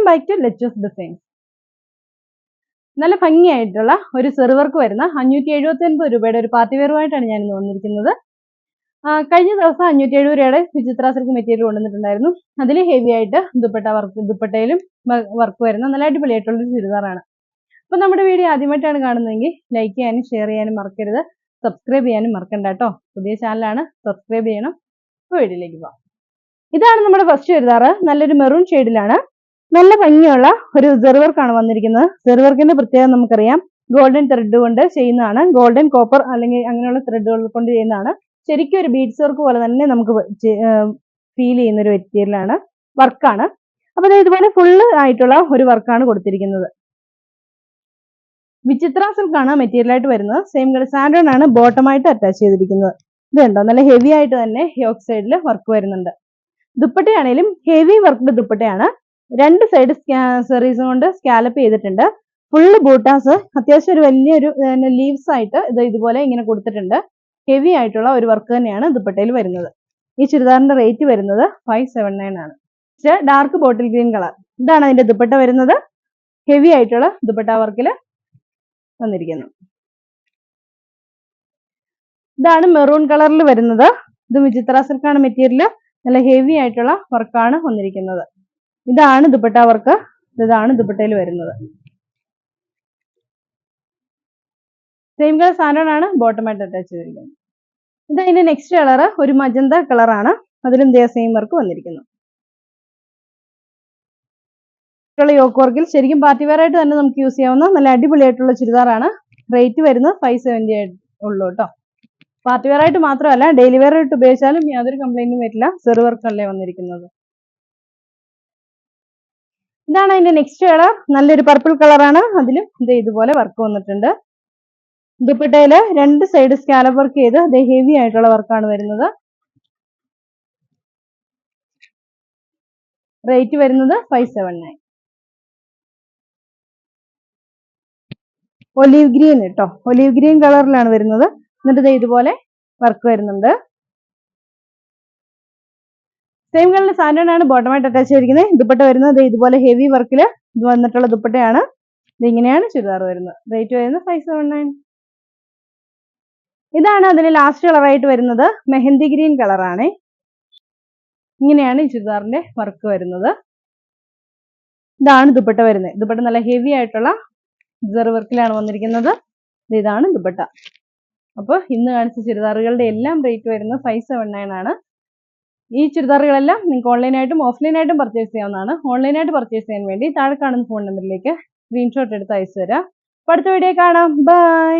Back to leches designs. നല്ല ഭംഗിയായിട്ടുള്ള ഒരു സെറിവർക്ക് വരുന്ന 579 രൂപയുടെ ഒരു പാർട്ടി വെയറുമായിട്ടാണ് ഞാൻ ഇന്ന് വന്നിരിക്കുന്നത്. കഴിഞ്ഞ ദിവസം 570 രൂപയുടെ വിചിത്ര സിൽക്ക് മെറ്റീരിയൽ കൊണ്ടുവന്നിട്ടുണ്ടായിരുന്നു. അതിൽ ഹെവി ആയിട്ട് ദുപ്പട്ടയിലും വർക്ക് വരുന്ന നല്ല അടിപൊളിയായിട്ടുള്ള ഒരു ചുരിദാറാണ്. അപ്പോൾ നമ്മുടെ വീഡിയോ ആദ്യമായിട്ടാണ് കാണുന്നതെങ്കിൽ ലൈക്ക് ചെയ്യാനും ഷെയർ ചെയ്യാനും മറക്കരുത്. സബ്സ്ക്രൈബ് ചെയ്യാനും മറക്കണ്ട കേട്ടോ. പുതിയ ചാനലാണ്, സബ്സ്ക്രൈബ് ചെയ്യണം. അപ്പോൾ വീഡിയോയിലേക്ക് പോകാം. ഇതാണ് നമ്മുടെ ഫസ്റ്റ് ചുരിദാറ്. നല്ലൊരു മെറൂൺ ഷെയ്ഡിലാണ്. നല്ല ഭംഗിയുള്ള ഒരു സെറിവർക്കാണ് വന്നിരിക്കുന്നത്. സെറിവർക്കിന്റെ പ്രത്യേകത നമുക്കറിയാം, ഗോൾഡൻ ത്രെഡ് കൊണ്ട് ചെയ്യുന്നതാണ്. ഗോൾഡൻ കോപ്പർ അല്ലെങ്കിൽ അങ്ങനെയുള്ള ത്രെഡുകൾ കൊണ്ട് ചെയ്യുന്നതാണ്. ശരിക്കും ഒരു ബീഡ്സ് വർക്ക് പോലെ തന്നെ നമുക്ക് ഫീൽ ചെയ്യുന്ന ഒരു മെറ്റീരിയലാണ്, വർക്കാണ്. അപ്പൊ ഇതുപോലെ ഫുള്ള് ആയിട്ടുള്ള ഒരു വർക്കാണ് കൊടുത്തിരിക്കുന്നത്. വിചിത്ര സിൽക്കാണ് മെറ്റീരിയൽ ആയിട്ട് വരുന്നത്. സെയിം കളർ സാൻഡോൺ ആണ് ബോട്ടമായിട്ട് അറ്റാച്ച് ചെയ്തിരിക്കുന്നത്. ഇത് കണ്ടോ, നല്ല ഹെവി ആയിട്ട് തന്നെ യോക്ക് സൈഡിൽ വർക്ക് വരുന്നുണ്ട്. ദുപ്പട്ടയാണേലും ഹെവി വർക്ക്ഡ് ദുപ്പട്ടയാണ്. രണ്ട് സൈഡ് സെറീസ് കൊണ്ട് സ്കാലപ്പ് ചെയ്തിട്ടുണ്ട്. ഫുള്ള് ബൂട്ടാസ്, അത്യാവശ്യം ഒരു വലിയൊരു ലീവ്സ് ആയിട്ട് ഇതുപോലെ ഇങ്ങനെ കൊടുത്തിട്ടുണ്ട്. ഹെവി ആയിട്ടുള്ള ഒരു വർക്ക് തന്നെയാണ് ദുപ്പട്ടയിൽ വരുന്നത്. ഈ ചുരിദാറിന്റെ റേറ്റ് വരുന്നത് 579 ആണ്. ഡാർക്ക് ബോട്ടിൽ ഗ്രീൻ കളർ, ഇതാണ് അതിന്റെ ദുപ്പട്ട വരുന്നത്. ഹെവി ആയിട്ടുള്ള ദുപ്പട്ട വർക്കിൽ വന്നിരിക്കുന്നു. ഇതാണ് മെറൂൺ കളറിൽ വരുന്നത്. ഇത് വിചിത്ര സിൽക്കാണ് മെറ്റീരിയൽ. നല്ല ഹെവി ആയിട്ടുള്ള വർക്കാണ് വന്നിരിക്കുന്നത്. ഇതാണ് ദുപ്പട്ട വർക്ക്. ഇതാണ് ദുപ്പട്ടയിൽ വരുന്നത്. സെയിം കളർ സാൻഡോൺ ആണ് ബോട്ടമായിട്ട് അറ്റാച്ച് ചെയ്തിരിക്കുന്നത്. ഇത് അതിന്റെ നെക്സ്റ്റ് കളർ ഒരു മജന്ത കളറാണ്. അതിലും സെയിം വർക്ക് വന്നിരിക്കുന്നു. യോക്ക് വർക്കിൽ ശരിക്കും പാർട്ടി വെയർ ആയിട്ട് തന്നെ നമുക്ക് യൂസ് ചെയ്യാവുന്ന നല്ല അടിപൊളിയായിട്ടുള്ള ചുരിദാറാണ്. റേറ്റ് വരുന്നത് 570 ഉള്ളൂ കേട്ടോ. പാർട്ടി വെയർ ആയിട്ട് മാത്രമല്ല, ഡെയിലി വെയർ ആയിട്ട് ഉപയോഗിച്ചാലും യാതൊരു കംപ്ലൈന്റും വരില്ല. സെറി വർക്കല്ലേ വന്നിരിക്കുന്നത്. ഇതാണ് അതിന്റെ നെക്സ്റ്റ് കളർ. നല്ലൊരു പർപ്പിൾ കളറാണ്. അതിലും ഇതുപോലെ വർക്ക് വന്നിട്ടുണ്ട്. ദുപ്പട്ടയില് രണ്ട് സൈഡ് സ്കാലപ്പ് വർക്ക് ചെയ്ത് ഹെവി ആയിട്ടുള്ള വർക്കാണ് വരുന്നത്. റേറ്റ് വരുന്നത് 579. ഒലീവ് ഗ്രീൻ കേട്ടോ, ഒലീവ് ഗ്രീൻ കളറിലാണ് വരുന്നത്. എന്നിട്ട് ഇതുപോലെ വർക്ക് വരുന്നുണ്ട്. സെയിം കളറിൽ സാൻഡോൺ ആണ് ബോട്ടമായിട്ട് അറ്റാച്ച് ചെയ്തിരിക്കുന്നത്. ദുപ്പട്ട വരുന്നത് ഇതുപോലെ ഹെവി വർക്കിൽ വന്നിട്ടുള്ള ദുപ്പട്ടയാണ്. ഇതിങ്ങനെയാണ് ചുരിദാർ വരുന്നത്. റേറ്റ് വരുന്നത് 579. ഇതാണ് അതിന് ലാസ്റ്റ് കളറായിട്ട് വരുന്നത്. മെഹന്തി ഗ്രീൻ കളറാണ്. ഇങ്ങനെയാണ് ഈ ചുരിദാറിന്റെ വർക്ക് വരുന്നത്. ഇതാണ് ദുപ്പട്ട വരുന്നത്. ദുപ്പട്ട നല്ല ഹെവി ആയിട്ടുള്ള സെറി വർക്കിലാണ് വന്നിരിക്കുന്നത്. ഇതാണ് ദുപ്പട്ട. അപ്പോൾ ഇന്ന് കാണിച്ച ചുരിദാറുകളുടെ എല്ലാം റേറ്റ് വരുന്നത് 579 ആണ്. ഈ ചുരിദാറുകളെല്ലാം നിങ്ങൾക്ക് ഓൺലൈനായിട്ടും ഓഫ്ലൈനായിട്ടും പർച്ചേസ് ചെയ്യാവുന്നതാണ്. ഓൺലൈനായിട്ട് പർച്ചേസ് ചെയ്യാൻ വേണ്ടി താഴെ കാണുന്ന ഫോൺ നമ്പറിലേക്ക് സ്ക്രീൻഷോട്ട് എടുത്ത് അയച്ചു തരാം. അപ്പോൾ അടുത്ത വീഡിയോ കാണാം. ബൈ.